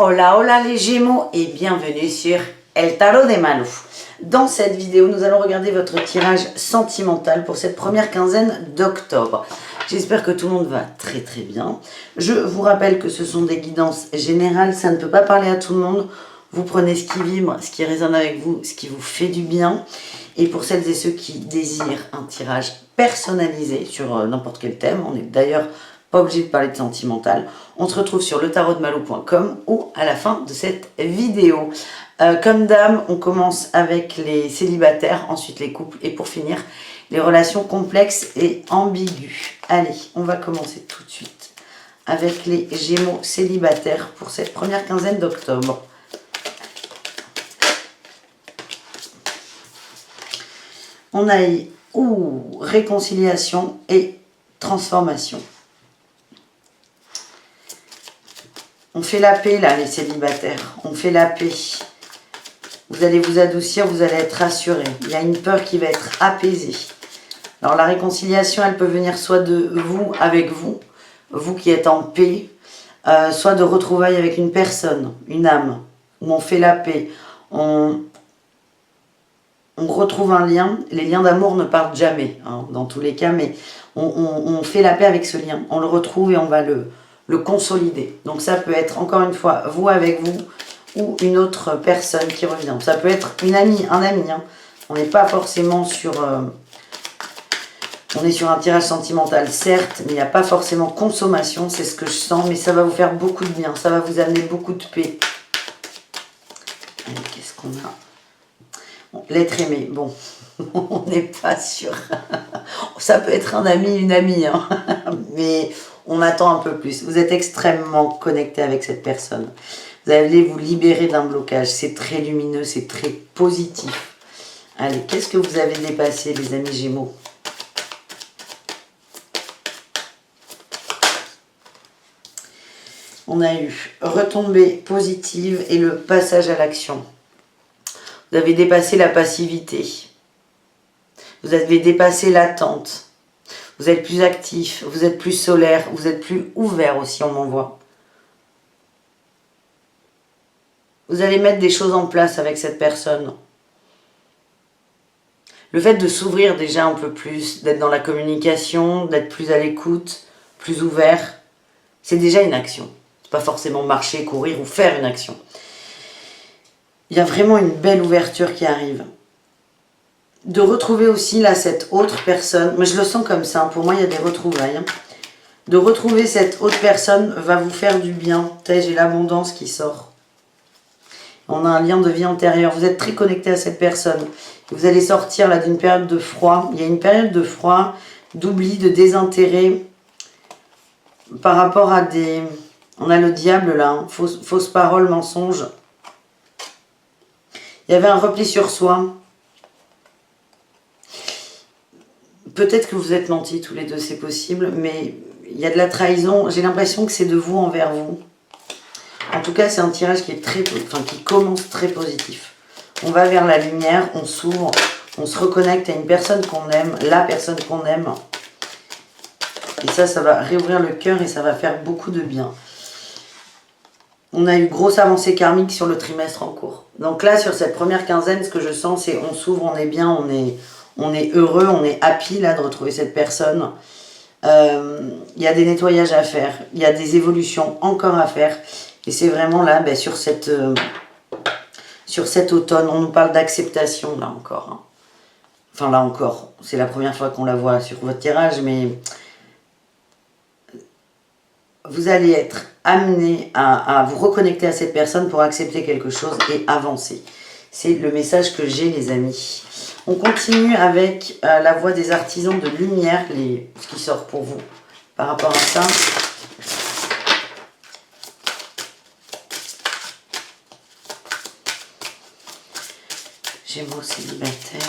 Hola, hola les Gémeaux et bienvenue sur El Tarot de Malou. Dans cette vidéo, nous allons regarder votre tirage sentimental pour cette première quinzaine d'octobre. J'espère que tout le monde va très très bien. Je vous rappelle que ce sont des guidances générales, ça ne peut pas parler à tout le monde. Vous prenez ce qui vibre, ce qui résonne avec vous, ce qui vous fait du bien. Et pour celles et ceux qui désirent un tirage personnalisé sur n'importe quel thème, on n'est d'ailleurs pas obligé de parler de sentimental, on se retrouve sur letarotdemalou.com ou à la fin de cette vidéo. Comme d'hab, on commence avec les célibataires, ensuite les couples et pour finir, les relations complexes et ambiguës. Allez, on va commencer tout de suite avec les Gémeaux célibataires pour cette première quinzaine d'octobre. On a eu réconciliation et transformation. On fait la paix là, les célibataires. On fait la paix. Vous allez vous adoucir, vous allez être rassurés. Il y a une peur qui va être apaisée. Alors la réconciliation, elle peut venir soit de vous avec vous, vous qui êtes en paix, soit de retrouvailles avec une personne, une âme, où on fait la paix. On retrouve un lien. Les liens d'amour ne partent jamais, hein, dans tous les cas, mais on fait la paix avec ce lien. On le retrouve et on va le consolider. Donc ça peut être, encore une fois, vous avec vous ou une autre personne qui revient. Ça peut être une amie, un ami. Hein. On n'est pas forcément sur... on est sur un tirage sentimental, certes, mais il n'y a pas forcément consommation, c'est ce que je sens, mais ça va vous faire beaucoup de bien, ça va vous amener beaucoup de paix. Allez, qu'est-ce qu'on a? Bon, l'être aimé, bon, on n'est pas sûr. Ça peut être un ami, une amie, hein. Mais on attend un peu plus. Vous êtes extrêmement connecté avec cette personne. Vous allez vous libérer d'un blocage. C'est très lumineux, c'est très positif. Allez, qu'est-ce que vous avez dépassé, les amis Gémeaux? On a eu retombée positive et le passage à l'action. Vous avez dépassé la passivité. Vous avez dépassé l'attente. Vous êtes plus actif, vous êtes plus solaire, vous êtes plus ouvert aussi, on m'envoie. Vous allez mettre des choses en place avec cette personne. Le fait de s'ouvrir déjà un peu plus, d'être dans la communication, d'être plus à l'écoute, plus ouvert, c'est déjà une action. C'est pas forcément marcher, courir ou faire une action. Il y a vraiment une belle ouverture qui arrive. De retrouver aussi là cette autre personne, mais je le sens comme ça, pour moi il y a des retrouvailles. Hein. De retrouver cette autre personne va vous faire du bien. J'ai l'abondance qui sort. On a un lien de vie antérieur. Vous êtes très connecté à cette personne. Vous allez sortir là d'une période de froid. Il y a une période de froid, d'oubli, de désintérêt par rapport à des... On a le diable là, hein. Fausse parole, mensonge. Il y avait un repli sur soi. Peut-être que vous êtes menti tous les deux, c'est possible, mais il y a de la trahison. J'ai l'impression que c'est de vous envers vous. En tout cas, c'est un tirage qui est qui commence très positif. On va vers la lumière, on s'ouvre, on se reconnecte à une personne qu'on aime, la personne qu'on aime. Et ça va réouvrir le cœur et ça va faire beaucoup de bien. On a eu grosse avancée karmique sur le trimestre en cours. Donc là, sur cette première quinzaine, ce que je sens, c'est on s'ouvre, on est bien, on est heureux, on est happy là de retrouver cette personne. Il y a des nettoyages à faire, il y a des évolutions encore à faire. Et c'est vraiment là, sur cet automne, on nous parle d'acceptation là encore. Hein. Enfin là encore, c'est la première fois qu'on la voit sur votre tirage, mais vous allez être amené à vous reconnecter à cette personne pour accepter quelque chose et avancer. C'est le message que j'ai, les amis. On continue avec la voix des artisans de lumière, ce qui sort pour vous par rapport à ça. Gémeaux célibataires.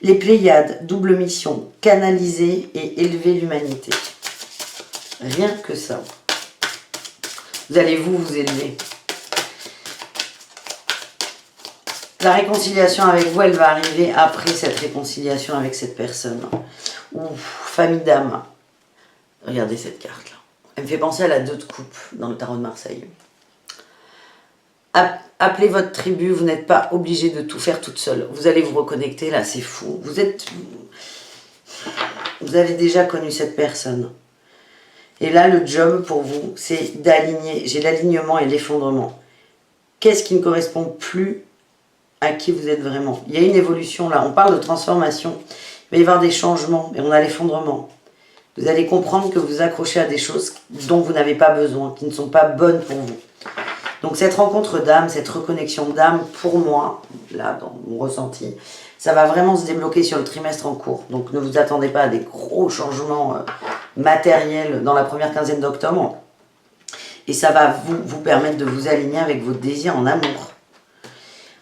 Les Pléiades, double mission, canaliser et élever l'humanité. Rien que ça. Vous allez vous élever. La réconciliation avec vous, elle va arriver après cette réconciliation avec cette personne. Ou famille d'âme. Regardez cette carte-là. Elle me fait penser à la 2 de coupe dans le tarot de Marseille. Appelez votre tribu, vous n'êtes pas obligé de tout faire toute seule. Vous allez vous reconnecter, là, c'est fou. Vous avez déjà connu cette personne. Et là, le job pour vous, c'est d'aligner. J'ai l'alignement et l'effondrement. Qu'est-ce qui ne correspond plus à qui vous êtes vraiment? Il y a une évolution là, on parle de transformation. Il va y avoir des changements et on a l'effondrement. Vous allez comprendre que vous accrochez à des choses dont vous n'avez pas besoin, qui ne sont pas bonnes pour vous. Donc cette rencontre d'âme, cette reconnexion d'âme, pour moi, là dans mon ressenti, ça va vraiment se débloquer sur le trimestre en cours. Donc ne vous attendez pas à des gros changements matériels dans la première quinzaine d'octobre. Et ça va vous permettre de vous aligner avec vos désirs en amour.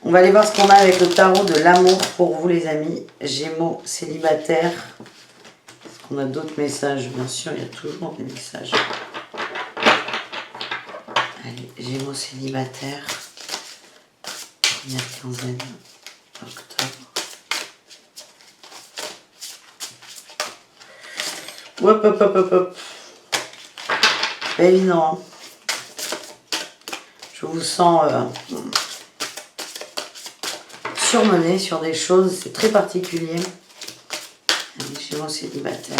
On va aller voir ce qu'on a avec le tarot de l'amour pour vous les amis. Gémeaux, célibataires. Est-ce qu'on a d'autres messages? Bien sûr, il y a toujours des messages. Allez, Gémeaux, célibataires. Première quinzaine d'octobre. Hop, hop, hop, hop, hop. Pas évident, hein. Je vous sens surmené sur des choses, c'est très particulier. Allez, Gémeaux célibataire.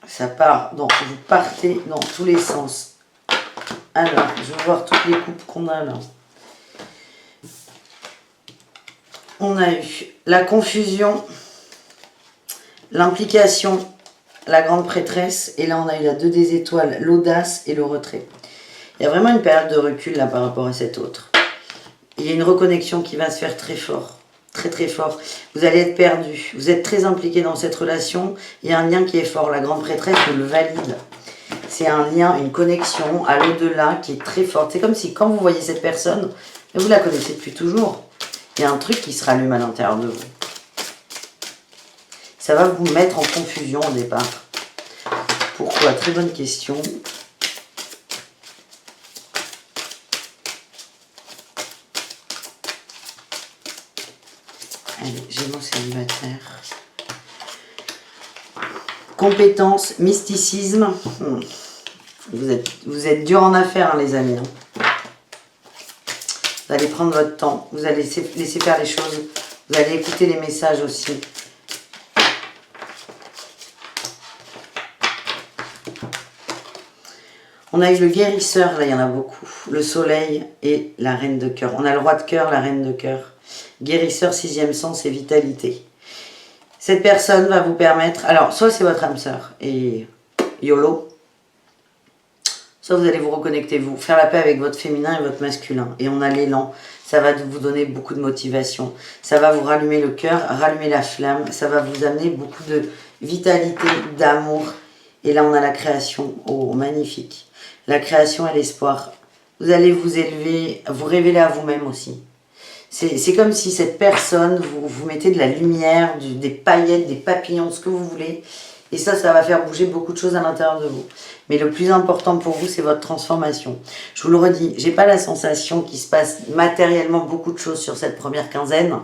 Ça part, donc vous partez dans tous les sens. Alors, je vais voir toutes les coupes qu'on a là. On a eu la confusion, l'implication, la grande prêtresse, et là on a eu la 2 des étoiles, l'audace et le retrait. Il y a vraiment une période de recul là par rapport à cette autre. Il y a une reconnexion qui va se faire très fort, très très fort. Vous allez être perdu, vous êtes très impliqué dans cette relation, il y a un lien qui est fort, la grande prêtresse le valide. C'est un lien, une connexion à l'au-delà qui est très forte. C'est comme si quand vous voyez cette personne, vous la connaissez depuis toujours, il y a un truc qui se rallume à l'intérieur de vous. Ça va vous mettre en confusion au départ. Pourquoi? Très bonne question. Allez, Gémeaux célibataire. Compétence, mysticisme. Vous êtes dur en affaires, hein, les amis. Hein. Vous allez prendre votre temps. Vous allez laisser faire les choses. Vous allez écouter les messages aussi. On a eu le guérisseur, là il y en a beaucoup. Le soleil et la reine de cœur. On a le roi de cœur, la reine de cœur. Guérisseur, 6e sens et vitalité. Cette personne va vous permettre... Alors, soit c'est votre âme sœur et YOLO. Soit vous allez vous reconnecter, vous faire la paix avec votre féminin et votre masculin. Et on a l'élan. Ça va vous donner beaucoup de motivation. Ça va vous rallumer le cœur, rallumer la flamme. Ça va vous amener beaucoup de vitalité, d'amour. Et là, on a la création. Oh, magnifique. La création et l'espoir. Vous allez vous élever, vous révéler à vous-même aussi. C'est comme si cette personne, vous mettez de la lumière, des paillettes, des papillons, ce que vous voulez. Et ça va faire bouger beaucoup de choses à l'intérieur de vous. Mais le plus important pour vous, c'est votre transformation. Je vous le redis, j'ai pas la sensation qu'il se passe matériellement beaucoup de choses sur cette première quinzaine.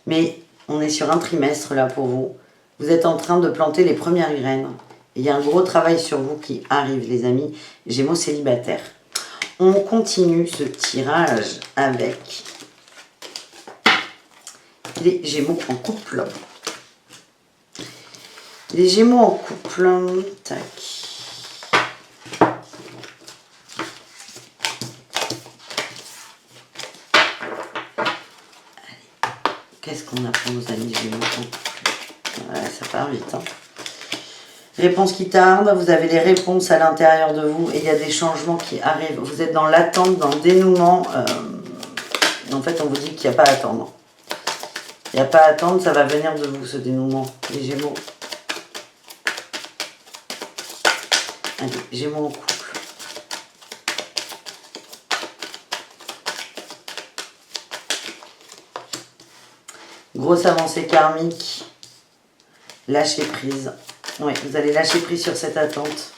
Mais on est sur un trimestre là pour vous. Vous êtes en train de planter les premières graines. Il y a un gros travail sur vous qui arrive, les amis. Gémeaux célibataires. On continue ce tirage avec les Gémeaux en couple. Les Gémeaux en couple. Tac. Allez. Qu'est-ce qu'on a pour nos amis Gémeaux en couple? Ouais, ça part vite, hein. Réponse qui tarde, vous avez les réponses à l'intérieur de vous et il y a des changements qui arrivent. Vous êtes dans l'attente, dans le dénouement. En fait, on vous dit qu'il n'y a pas à attendre. Il n'y a pas à attendre, ça va venir de vous, ce dénouement. Les Gémeaux. Allez, Gémeaux en couple. Grosse avancée karmique. Lâcher prise. Oui, vous allez lâcher prise sur cette attente.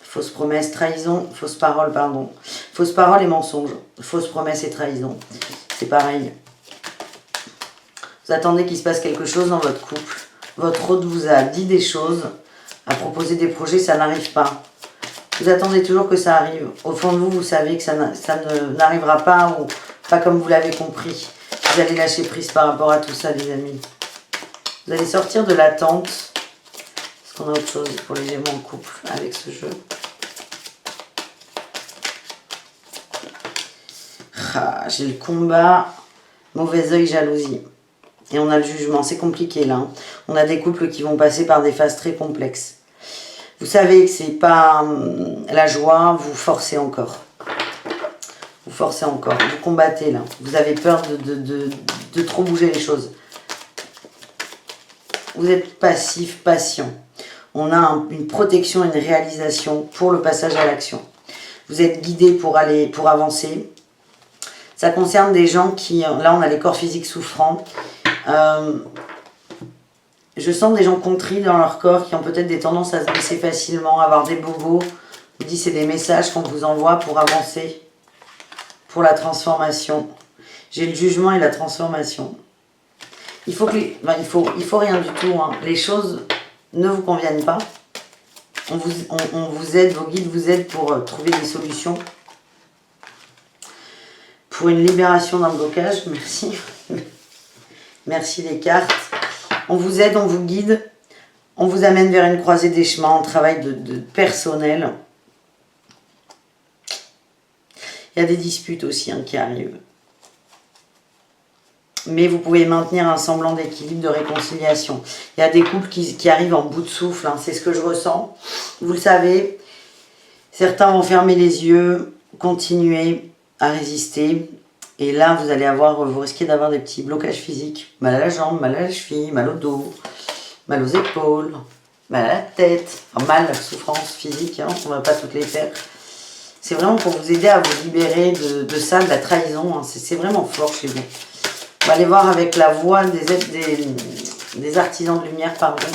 Fausse promesse, trahison, fausse parole, pardon. Fausse parole et mensonge. Fausse promesse et trahison. C'est pareil. Vous attendez qu'il se passe quelque chose dans votre couple. Votre hôte vous a dit des choses, a proposé des projets, ça n'arrive pas. Vous attendez toujours que ça arrive. Au fond de vous, vous savez que ça n'arrivera pas ou pas comme vous l'avez compris. Vous allez lâcher prise par rapport à tout ça, les amis. Vous allez sortir de l'attente. Est-ce qu'on a autre chose pour les Gémeaux en couple avec ce jeu? Ah, j'ai le combat, mauvais œil, jalousie. Et on a le jugement. C'est compliqué là. On a des couples qui vont passer par des phases très complexes. Vous savez que c'est pas la joie, vous forcez encore. Vous forcez encore, vous combattez là. Vous avez peur de trop bouger les choses. Vous êtes passif, patient. On a une protection, une réalisation pour le passage à l'action. Vous êtes guidé pour avancer. Ça concerne des gens qui, là on a les corps physiques souffrants. Je sens des gens contris dans leur corps qui ont peut-être des tendances à se blesser facilement, à avoir des bobos. Je vous dis, c'est des messages qu'on vous envoie pour avancer, pour la transformation. J'ai le jugement et la transformation. Il faut rien du tout. Hein. Les choses ne vous conviennent pas. On vous aide, vos guides vous aident pour trouver des solutions. Pour une libération d'un blocage, merci. Merci les cartes. On vous aide, on vous guide, on vous amène vers une croisée des chemins, un travail de personnel. Il y a des disputes aussi qui arrivent. Mais vous pouvez maintenir un semblant d'équilibre, de réconciliation. Il y a des couples qui arrivent en bout de souffle, hein, c'est ce que je ressens. Vous le savez, certains vont fermer les yeux, continuer à résister. Et là, vous risquez d'avoir des petits blocages physiques. Mal à la jambe, mal à la cheville, mal au dos, mal aux épaules, mal à la tête. Enfin, mal, souffrance physique, hein, on ne va pas toutes les faire. C'est vraiment pour vous aider à vous libérer de ça, de la trahison. Hein. C'est vraiment fort chez vous. On va aller voir avec la voix des artisans de lumière, pardon.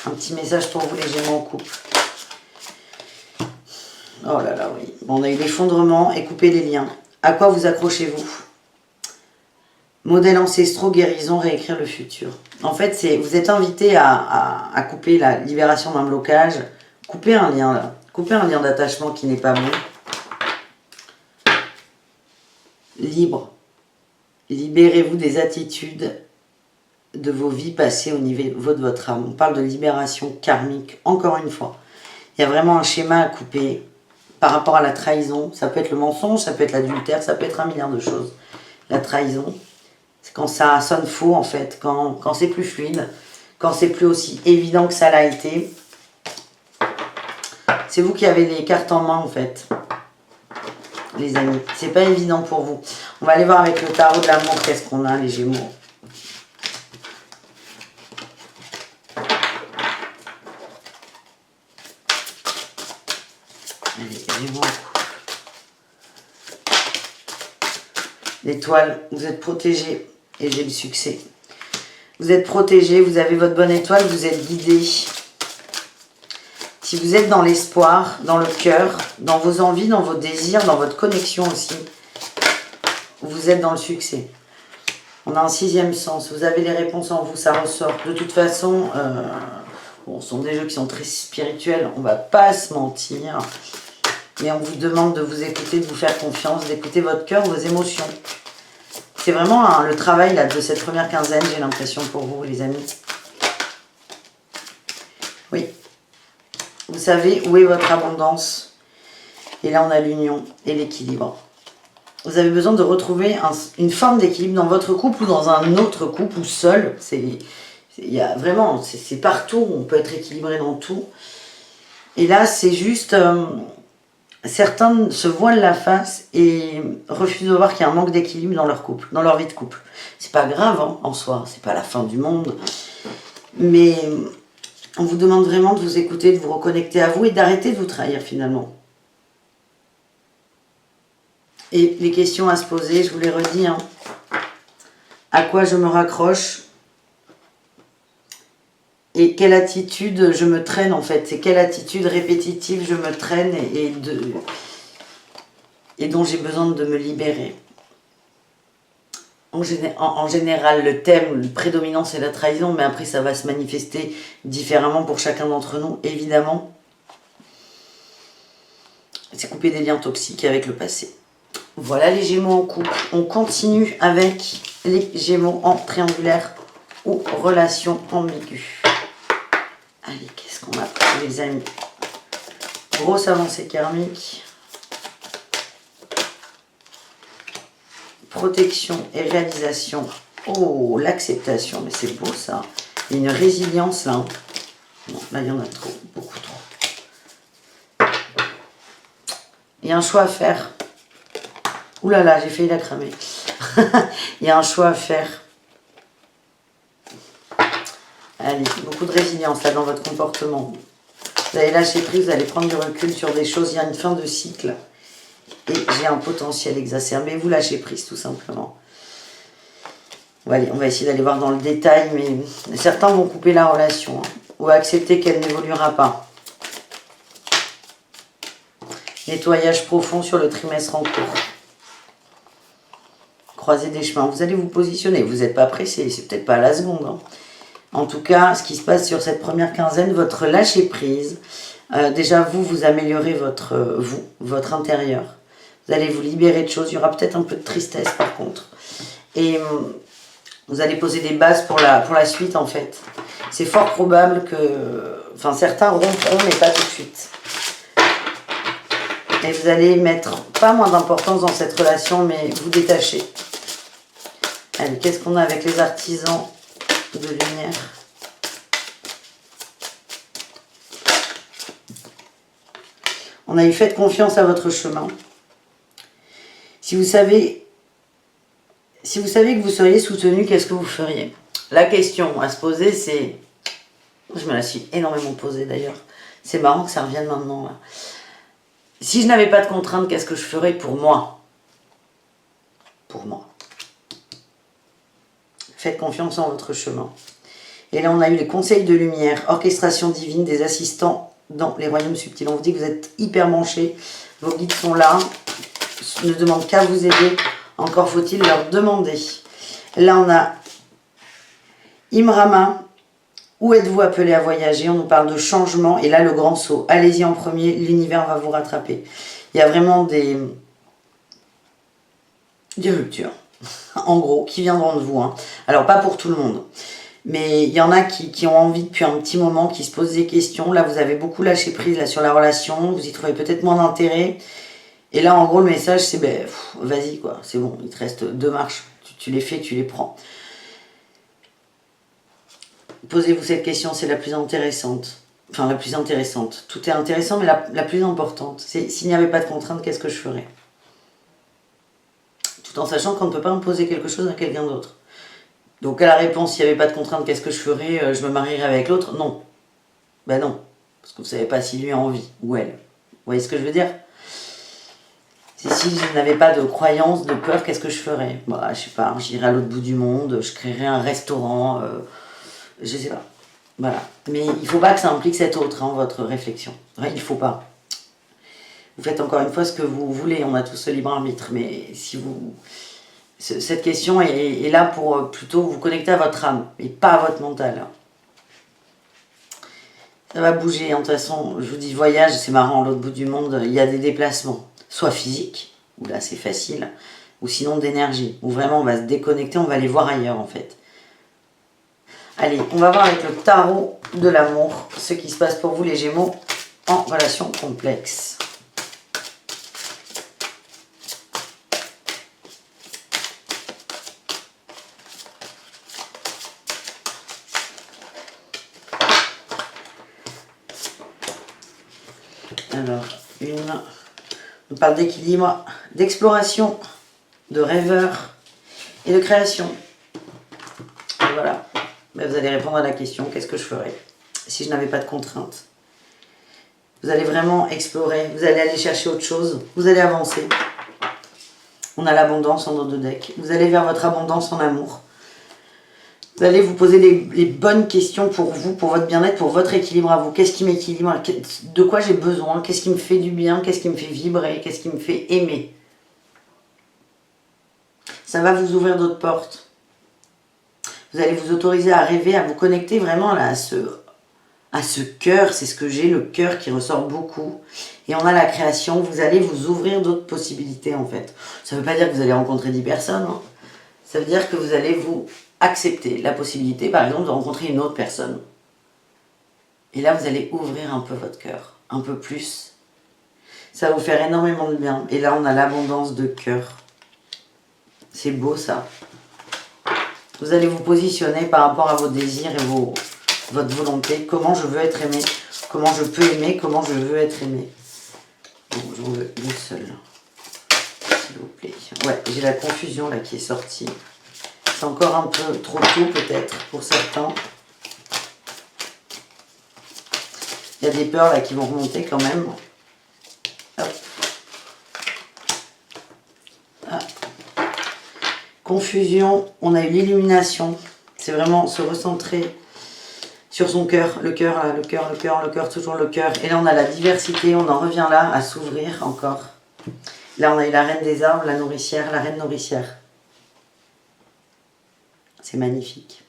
Un petit message pour vous, les Gémeaux en couple. Oh là là, oui. Bon, on a eu l'effondrement et couper les liens. À quoi vous accrochez-vous? Modèles ancestraux, guérison, réécrire le futur. En fait, vous êtes invité à couper la libération d'un blocage. Couper un lien là. Couper un lien d'attachement qui n'est pas bon. Libre. Libérez-vous des attitudes de vos vies passées au niveau de votre âme. On parle de libération karmique, encore une fois. Il y a vraiment un schéma à couper par rapport à la trahison. Ça peut être le mensonge, ça peut être l'adultère, ça peut être 1 milliard de choses. La trahison, c'est quand ça sonne faux en fait, quand c'est plus fluide, quand c'est plus aussi évident que ça l'a été. C'est vous qui avez les cartes en main en fait, les amis. C'est pas évident pour vous. On va aller voir avec le tarot de l'amour, qu'est-ce qu'on a les Gémeaux. L'étoile, vous êtes protégé et j'ai le succès. Vous êtes protégé, vous avez votre bonne étoile, vous êtes guidé. Si vous êtes dans l'espoir, dans le cœur, dans vos envies, dans vos désirs, dans votre connexion aussi, vous êtes dans le succès. On a un 6e sens, vous avez les réponses en vous, ça ressort. De toute façon, bon, ce sont des jeux qui sont très spirituels, on ne va pas se mentir. Mais on vous demande de vous écouter, de vous faire confiance, d'écouter votre cœur, vos émotions. C'est vraiment le travail là, de cette première quinzaine, j'ai l'impression pour vous, les amis. Oui. Vous savez où est votre abondance. Et là, on a l'union et l'équilibre. Vous avez besoin de retrouver une forme d'équilibre dans votre couple ou dans un autre couple ou seul. Il y a vraiment, c'est partout, on peut être équilibré dans tout. Et là, c'est juste... certains se voilent la face et refusent de voir qu'il y a un manque d'équilibre dans leur couple, dans leur vie de couple. C'est pas grave hein, en soi, c'est pas la fin du monde. Mais on vous demande vraiment de vous écouter, de vous reconnecter à vous et d'arrêter de vous trahir finalement. Et les questions à se poser, je vous les redis. Hein. À quoi je me raccroche? Et quelle attitude je me traîne en fait, c'est quelle attitude répétitive je me traîne et dont j'ai besoin de me libérer. En général, le thème prédominant, c'est la trahison, mais après, ça va se manifester différemment pour chacun d'entre nous, évidemment. C'est couper des liens toxiques avec le passé. Voilà les Gémeaux en couple. On continue avec les Gémeaux en triangulaire ou relation ambiguë. Allez, qu'est-ce qu'on a pris, les amis? Grosse avancée karmique. Protection et réalisation. Oh, l'acceptation, mais c'est beau ça. Il y a une résilience là. Non, là il y en a trop, beaucoup trop. Il y a un choix à faire. Ouh là là, j'ai failli la cramer. Il y a un choix à faire. Allez, beaucoup de résilience là dans votre comportement. Vous allez lâcher prise, vous allez prendre du recul sur des choses. Il y a une fin de cycle. Et j'ai un potentiel exacerbé. Vous lâchez prise tout simplement. Bon, allez, on va essayer d'aller voir dans le détail. Mais certains vont couper la relation. Hein, ou accepter qu'elle n'évoluera pas. Nettoyage profond sur le trimestre en cours. Croiser des chemins. Vous allez vous positionner. Vous n'êtes pas pressé. C'est peut-être pas à la seconde. Hein. En tout cas, ce qui se passe sur cette première quinzaine, votre lâcher prise. Déjà, vous améliorez votre intérieur. Vous allez vous libérer de choses. Il y aura peut-être un peu de tristesse par contre. Et vous allez poser des bases pour la suite en fait. C'est fort probable que... Enfin, certains rompront, mais pas tout de suite. Et vous allez mettre pas moins d'importance dans cette relation, mais vous détacher. Allez, qu'est-ce qu'on a avec les artisans de lumière? On a eu fait confiance à votre chemin. Si vous savez que vous seriez soutenu, qu'est-ce que vous feriez? La question à se poser, c'est... Je me la suis énormément posée d'ailleurs. C'est marrant que ça revienne maintenant. Là. Si je n'avais pas de contraintes, qu'est-ce que je ferais pour moi? Pour moi. Faites confiance en votre chemin. Et là, on a eu les conseils de lumière, orchestration divine, des assistants dans les royaumes subtils. On vous dit que vous êtes hyper branchés. Vos guides sont là. Ne demandent qu'à vous aider. Encore faut-il leur demander. Là, on a Imrama. Où êtes-vous appelé à voyager? On nous parle de changement. Et là, le grand saut. Allez-y en premier. L'univers va vous rattraper. Il y a vraiment des ruptures. En gros, qui viendront de vous. Hein. Alors, pas pour tout le monde. Mais il y en a qui ont envie depuis un petit moment, qui se posent des questions. Là, vous avez beaucoup lâché prise là, sur la relation. Vous y trouvez peut-être moins d'intérêt. Et là, en gros, le message, c'est ben, vas-y, quoi. C'est bon, il te reste 2 marches. Tu les fais, tu les prends. Posez-vous cette question, c'est la plus intéressante. Enfin, la plus intéressante. Tout est intéressant, mais la plus importante. C'est s'il n'y avait pas de contrainte, qu'est-ce que je ferais? Tout en sachant qu'on ne peut pas imposer quelque chose à quelqu'un d'autre. Donc, à la réponse, s'il n'y avait pas de contrainte, qu'est-ce que je ferais? Je me marierais avec l'autre? Non. Ben non. Parce que vous ne savez pas si lui a envie, ou elle. Vous voyez ce que je veux dire? C'est si je n'avais pas de croyance, de peur, qu'est-ce que je ferais? Bah, je sais pas, j'irais à l'autre bout du monde, je créerais un restaurant, je sais pas. Voilà. Mais il ne faut pas que ça implique cet autre, hein, votre réflexion. Ouais, il ne faut pas. Vous faites encore une fois ce que vous voulez, on a tous ce libre arbitre, mais si vous... Cette question est là pour plutôt vous connecter à votre âme, et pas à votre mental. Ça va bouger, hein. De toute façon, je vous dis voyage, c'est marrant, à l'autre bout du monde, il y a des déplacements. Soit physique, où là c'est facile, ou sinon d'énergie, où vraiment on va se déconnecter, on va aller voir ailleurs en fait. Allez, on va voir avec le tarot de l'amour ce qui se passe pour vous les Gémeaux en relation complexe. Alors, on parle d'équilibre, d'exploration, de rêveur et de création. Et voilà. Ben, vous allez répondre à la question, qu'est-ce que je ferais si je n'avais pas de contraintes? Vous allez vraiment explorer, vous allez aller chercher autre chose, vous allez avancer. On a l'abondance en nos 2 decks. Vous allez vers votre abondance en amour. Vous allez vous poser les bonnes questions pour vous, pour votre bien-être, pour votre équilibre à vous. Qu'est-ce qui m'équilibre? De quoi j'ai besoin? Qu'est-ce qui me fait du bien? Qu'est-ce qui me fait vibrer? Qu'est-ce qui me fait aimer? Ça va vous ouvrir d'autres portes. Vous allez vous autoriser à rêver, à vous connecter vraiment là, à ce cœur. C'est ce que j'ai, le cœur qui ressort beaucoup. Et on a la création. Vous allez vous ouvrir d'autres possibilités en fait. Ça ne veut pas dire que vous allez rencontrer 10 personnes. Hein. Ça veut dire que vous allez vous accepter la possibilité, par exemple, de rencontrer une autre personne. Et là, vous allez ouvrir un peu votre cœur, un peu plus. Ça va vous faire énormément de bien. Et là, on a l'abondance de cœur. C'est beau, ça. Vous allez vous positionner par rapport à vos désirs et votre volonté. Comment je veux être aimé. Comment je peux aimer. Comment je veux être aimé. Bon, j'en veux une seule. S'il vous plaît. Ouais, j'ai la confusion là qui est sortie. C'est encore un peu trop tôt peut-être pour certains. Il y a des peurs là qui vont remonter quand même. Hop. Ah. Confusion, on a eu l'illumination. C'est vraiment se recentrer sur son cœur. Le cœur, le cœur, le cœur, le cœur, toujours le cœur. Et là on a la diversité, on en revient là à s'ouvrir encore. Là on a eu la reine des arbres, la nourricière, la reine nourricière. C'est magnifique.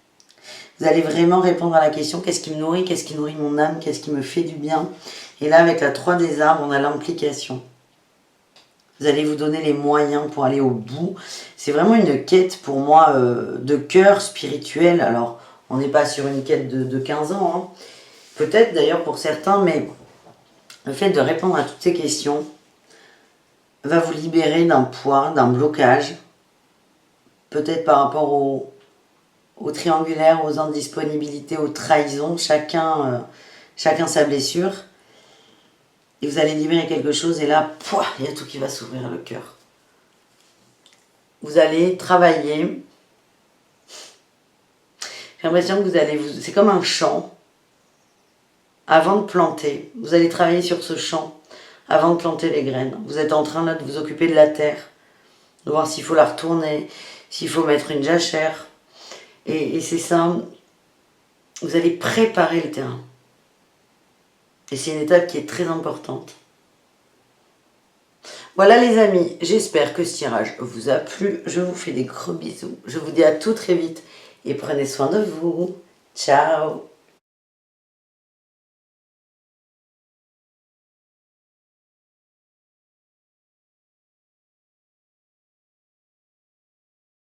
Vous allez vraiment répondre à la question, qu'est-ce qui me nourrit, qu'est-ce qui nourrit mon âme, qu'est-ce qui me fait du bien. Et là, avec la 3 des arbres, on a l'implication. Vous allez vous donner les moyens pour aller au bout. C'est vraiment une quête pour moi de cœur spirituel. Alors, on n'est pas sur une quête de 15 ans. Hein. Peut-être d'ailleurs pour certains, mais le fait de répondre à toutes ces questions va vous libérer d'un poids, d'un blocage. Peut-être par rapport au triangulaire, aux indisponibilités, aux trahisons, chacun sa blessure. Et vous allez libérer quelque chose et là, pouah, il y a tout qui va s'ouvrir le cœur. Vous allez travailler. J'ai l'impression que vous allez c'est comme un champ. Avant de planter, vous allez travailler sur ce champ avant de planter les graines. Vous êtes en train là de vous occuper de la terre, de voir s'il faut la retourner, s'il faut mettre une jachère. Et c'est ça, vous allez préparer le terrain. Et c'est une étape qui est très importante. Voilà les amis, j'espère que ce tirage vous a plu. Je vous fais des gros bisous. Je vous dis à tout très vite et prenez soin de vous. Ciao!